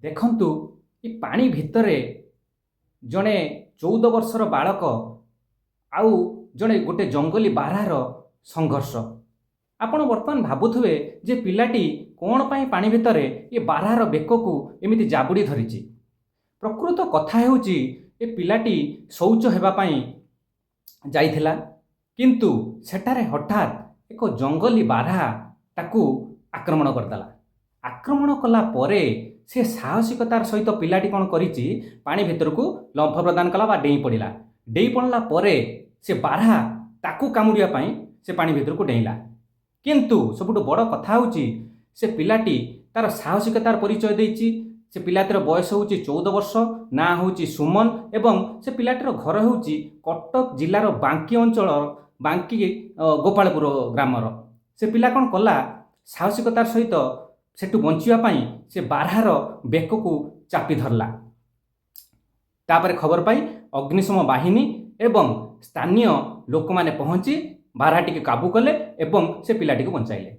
ଦେଖନ୍ତୁ ଏ ପାଣି ଭିତରେ ଜଣେ 14 ବର୍ଷର ବାଳକ ଆଉ ଜଣେ ଗୋଟେ ଜଙ୍ଗଲୀ ବାରହାର ସଂଘର୍ଷ। ଆପଣ ବର୍ତ୍ତମାନ ଭାବୁଥିବେ ଯେ ପିଲାଟି କ'ଣ ପାଇଁ ପାଣି ଭିତରେ ଏ ବାରହାର ବେକକୁ ଏମିତି ଜାବୁଡ଼ି ଧରିଛି। ପ୍ରକୃତ କଥା ହେଉଛି ଏ ପିଲାଟି ଶୌଚ ହେବା ପାଇଁ ଯାଇଥିଲା, କିନ୍ତୁ ସେଠାରେ ହଠାତ୍ ଏକ ଜଙ୍ଗଲୀ ବାରହା ତାକୁ ଆକ୍ରମଣ କରିଦେଲା। ଆକ୍ରମଣ କଲା ପରେ ସେ ସାହସିକତାର ସହିତ ପିଲାଟି କ'ଣ କରିଛି, ପାଣି ଭିତରକୁ ଲମ୍ଫ ପ୍ରଦାନ କଲା ବା ଡେଇଁ ପଡ଼ିଲା। ଡେଇଁ ପଡ଼ିଲା ପରେ ସେ ବାରହା ତାକୁ କାମୁଡ଼ିବା ପାଇଁ ସେ ପାଣି ଭିତରକୁ ଡେଇଁଲା। କିନ୍ତୁ ସବୁଠୁ ବଡ଼ କଥା ହେଉଛି ସେ ପିଲାଟି ତାର ସାହସିକତାର ପରିଚୟ ଦେଇଛି। ସେ ପିଲାଟିର ବୟସ ହେଉଛି 14 ବର୍ଷ, ନାଁ ହେଉଛି ସୁମନ ଏବଂ ସେ ପିଲାଟିର ଘର ହେଉଛି କଟକ ଜିଲ୍ଲାର ବାଙ୍କୀ ଅଞ୍ଚଳ, ବାଙ୍କୀ ଗୋପାଳପୁର ଗ୍ରାମର। ସେ ପିଲା କ'ଣ କଲା, ସାହସିକତାର ସହିତ ସେଠୁ ବଞ୍ଚିବା ପାଇଁ ସେ ବାରହାର ବେକକୁ ଚାପି ଧରିଲା। ତାପରେ ଖବର ପାଇ ଅଗ୍ନିଶମ ବାହିନୀ ଏବଂ ସ୍ଥାନୀୟ ଲୋକମାନେ ପହଞ୍ଚି ବାରହାଟିକୁ କାବୁ କଲେ ଏବଂ ସେ ପିଲାଟିକୁ ବଞ୍ଚାଇଲେ।